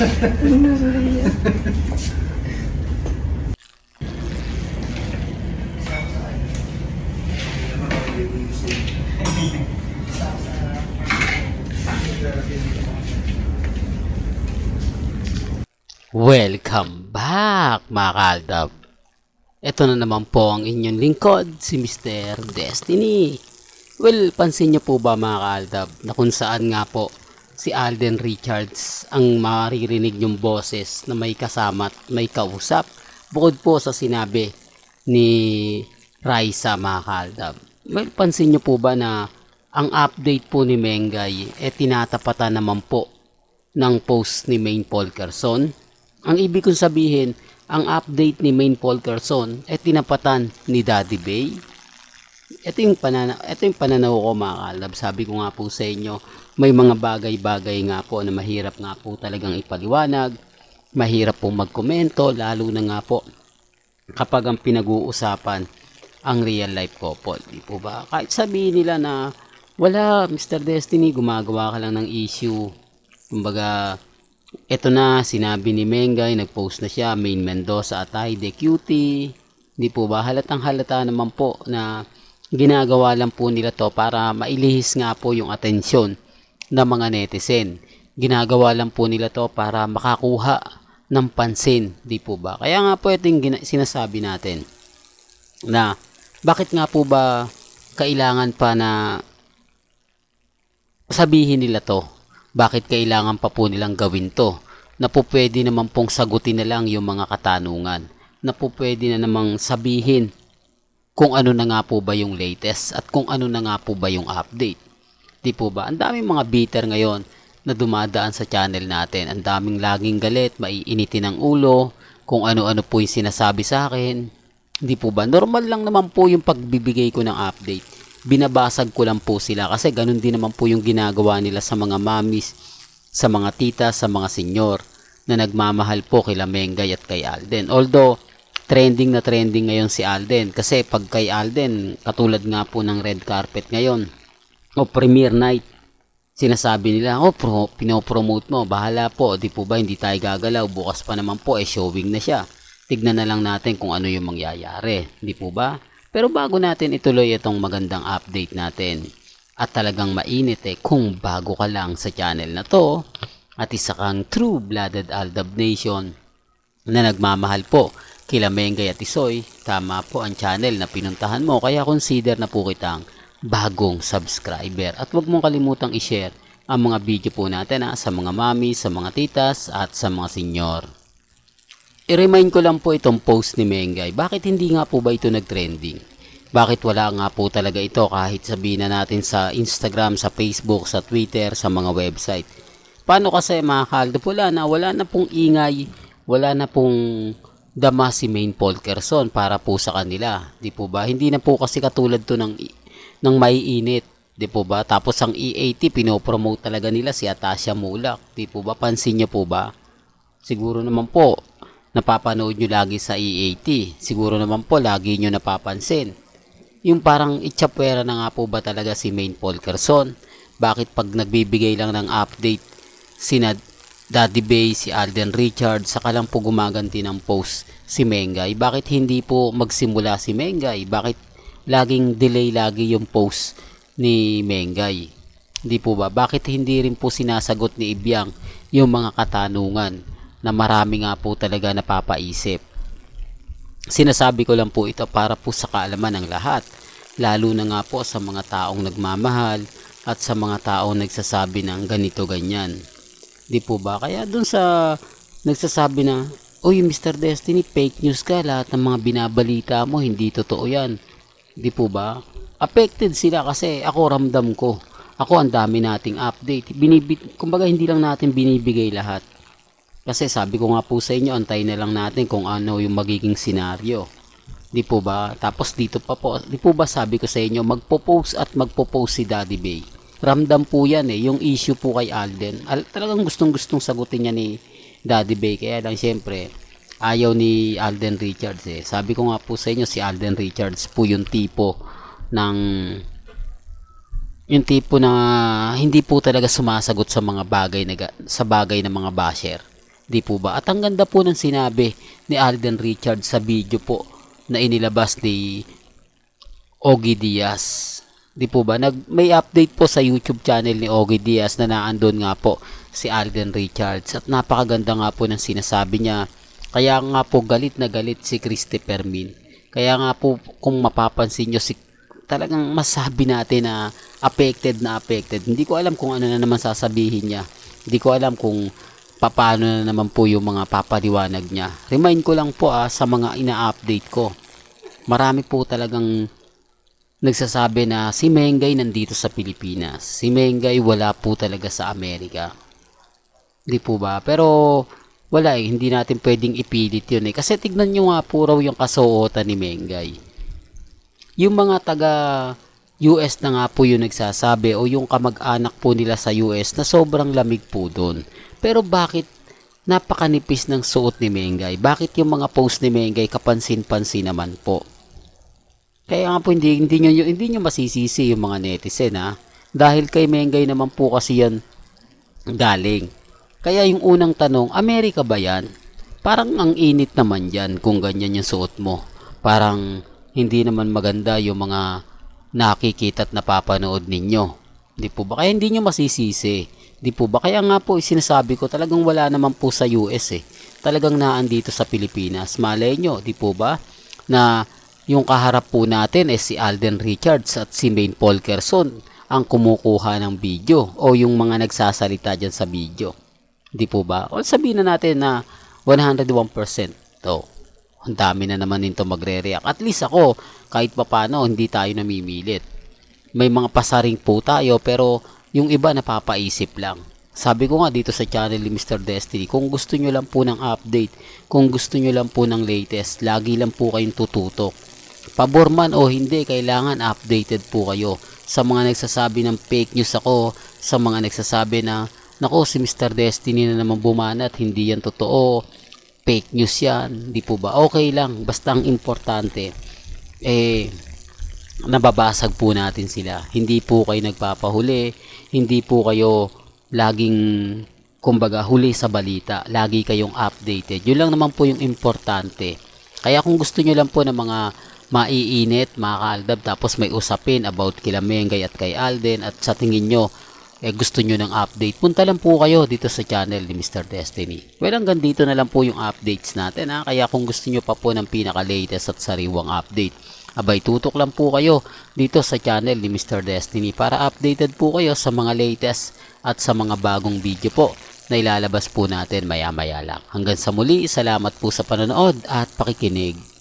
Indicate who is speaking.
Speaker 1: Welcome back mga kaaldab. Ito na naman po ang inyong lingkod, si Mr. Destiny. Well, pansin niyo po ba mga kaaldab na kung saan nga po si Alden Richards ang maririnig yung boses na may kasama at may kausap bukod po sa sinabi ni Raisa mga kaaldab. Well, pansin niyo po ba na ang update po ni Mengay tinatapatan naman po ng post ni Maine Polkerson? Ang ibig kong sabihin, ang update ni Maine Polkerson tinapatan ni Daddy Bay. Ito yung pananaw ko mga kalab. Sabi ko nga po sa inyo, may mga bagay-bagay nga po na mahirap nga po talagang ipaliwanag, mahirap po magkomento, lalo na nga po kapag ang pinag-uusapan ang real life couple. Di po ba? Kahit sabihin nila na wala, Mr. Destiny, gumagawa ka lang ng issue. Kumbaga, ito na, sinabi ni Mengay, nag-post na siya, Maine Mendoza at Aide Cutie. Di po ba? Halatang halata naman po na ginagawa lang po nila to para mailihis nga po yung atensyon ng mga netizen. Ginagawa lang po nila to para makakuha ng pansin. Di po ba? Kaya nga po ito yung sinasabi natin na bakit nga po ba kailangan pa na sabihin nila to? Bakit kailangan pa po nilang gawin to? Na po pwede naman pong sagutin na lang yung mga katanungan. Na po pwede na namang sabihin kung ano na nga po ba yung latest at kung ano na nga po ba yung update. Di po ba? Ang daming mga bitter ngayon na dumadaan sa channel natin. Ang daming laging galit, maiinitin ng ulo, kung ano-ano po yung sinasabi sa akin. Di po ba? Normal lang naman po yung pagbibigay ko ng update. Binabasag ko lang po sila kasi ganun din naman po yung ginagawa nila sa mga mamis, sa mga tita, sa mga senyor na nagmamahal po kila Mengay at kay Alden. Although, trending na trending ngayon si Alden kasi pag kay Alden, katulad nga po ng red carpet ngayon o premiere night, sinasabi nila, pinopromote mo, bahala po, di po ba hindi tayo gagalaw, bukas pa naman po showing na siya. Tignan na lang natin kung ano yung mangyayari, di po ba? Pero bago natin ituloy itong magandang update natin at talagang mainit kung bago ka lang sa channel na to at isa kang true-blooded Aldab Nation na nagmamahal po kila Mengay at Isoy, tama po ang channel na pinuntahan mo kaya consider na po kitang bagong subscriber at huwag mong kalimutang i-share ang mga video po natin sa mga mami, sa mga titas at sa mga senyor. I-remind ko lang po itong post ni Mengay. Bakit hindi nga po ba ito nag-trending? Bakit wala nga po talaga ito kahit sabihin na natin sa Instagram, sa Facebook, sa Twitter, sa mga website? Paano kasi mga kaldo wala na pong ingay, wala na pong dama si Maine Polkerson para po sa kanila. Di po ba? Hindi na po kasi katulad to ng maiinit. Di po ba? Tapos ang E80 pinopromote talaga nila si Atasha Mulak. Di po ba? Pansin niyo po ba? Siguro naman po napapanood nyo lagi sa E80. Siguro naman po lagi nyo napapansin. Yung parang itsapwera na nga po ba talaga si Maine Polkerson? Bakit pag nagbibigay lang ng update sina Daddy Bay, si Alden Richards, saka lang po gumaganti ng post si Mengay? Bakit hindi po magsimula si Mengay? Bakit laging delay lagi yung post ni Mengay? Hindi po ba? Bakit hindi rin po sinasagot ni Ibyang yung mga katanungan na marami nga po talaga napapaisip? Sinasabi ko lang po ito para po sa kaalaman ng lahat, lalo na nga po sa mga taong nagmamahal at sa mga taong nagsasabi ng ganito ganyan. Di po ba? Kaya dun sa nagsasabi na, "Uy, Mr. Destiny, fake news ka, lahat ng mga binabalita mo hindi totoo yan." Di po ba? Affected sila kasi ako ramdam ko. Ako ang dami nating update. Kumbaga hindi lang natin binibigay lahat. Kasi sabi ko nga po sa inyo, antayin na lang natin kung ano yung magiging senaryo. Di po ba? Tapos dito pa po, di po ba sabi ko sa inyo, magpo-post si Daddy Bay. Ramdam po yan yung issue po kay Alden. Talagang gustong-gustong sagutin niya ni Daddy Bay. Kaya lang syempre, ayaw ni Alden Richards Sabi ko nga po sa inyo, si Alden Richards po yung tipo na hindi po talaga sumasagot sa mga bagay ng mga basher. Di po ba? At ang ganda po ng sinabi ni Alden Richards sa video po na inilabas ni Ogie Diaz. Di po ba? May update po sa YouTube channel ni Ogie Diaz na naandun nga po si Alden Richards. At napakaganda nga po ng sinasabi niya. Kaya nga po galit na galit si Christopher Min. Kaya nga po kung mapapansin nyo, talagang masabi natin na affected na affected. Hindi ko alam kung ano na naman sasabihin niya. Hindi ko alam kung paano na naman po yung mga papaliwanag niya. Remind ko lang po sa mga ina-update ko. Marami po talagang nagsasabi na si Mengay nandito sa Pilipinas. Si Mengay wala po talaga sa Amerika. Di po ba? Pero wala hindi natin pwedeng ipilit yun Kasi tignan nyo nga po raw yung kasuotan ni Mengay. Yung mga taga US na nga po yung nagsasabi o yung kamag-anak po nila sa US na sobrang lamig po doon. Pero bakit napakanipis ng suot ni Mengay? Bakit yung mga post ni Mengay kapansin-pansin naman po? Kaya nga po hindi nyo masisisi yung mga netizen Dahil kay Mengay naman po kasi yan galing. Kaya yung unang tanong, Amerika ba yan? Parang ang init naman yan kung ganyan yung suot mo. Parang hindi naman maganda yung mga nakikita at napapanood ninyo. Di po ba? Kaya hindi nyo masisisi. Di po ba? Kaya nga po sinasabi ko talagang wala naman po sa US Talagang naandito sa Pilipinas. Malay nyo, di po ba? Na yung kaharap po natin si Alden Richards at si Maine Polkerson ang kumukuha ng video o yung mga nagsasalita dyan sa video. Di po ba? O sabihin na natin na 101%. Ang dami na naman nito magre-react. At least ako, kahit papano, hindi tayo namimilit. May mga pasaring po tayo, pero yung iba napapaisip lang. Sabi ko nga dito sa channel ni Mr. Destiny, kung gusto nyo lang po ng update, kung gusto nyo lang po ng latest, lagi lang po kayong tututok. Pabor man o hindi, kailangan updated po kayo. Sa mga nagsasabi ng fake news ako, sa mga nagsasabi na, nako si Mr. Destiny na naman bumanat, hindi yan totoo. Fake news yan, di po ba? Okay lang, basta ang importante nababasag po natin sila. Hindi po kayo nagpapahuli, hindi po kayo laging kumbaga huli sa balita, lagi kayong updated. Yun lang naman po yung importante. Kaya kung gusto nyo lang po ng mga maiinit, makaaldab, tapos may usapin about kila Mengay at kay Alden at sa tingin nyo gusto nyo ng update, punta lang po kayo dito sa channel ni Mr. Destiny. Well, hanggang dito na lang po yung updates natin Kaya kung gusto nyo pa po ng pinaka-latest at sariwang update, abay tutok lang po kayo dito sa channel ni Mr. Destiny para updated po kayo sa mga latest at sa mga bagong video po na ilalabas po natin maya-maya lang. Hanggang sa muli, salamat po sa panonood at pakikinig.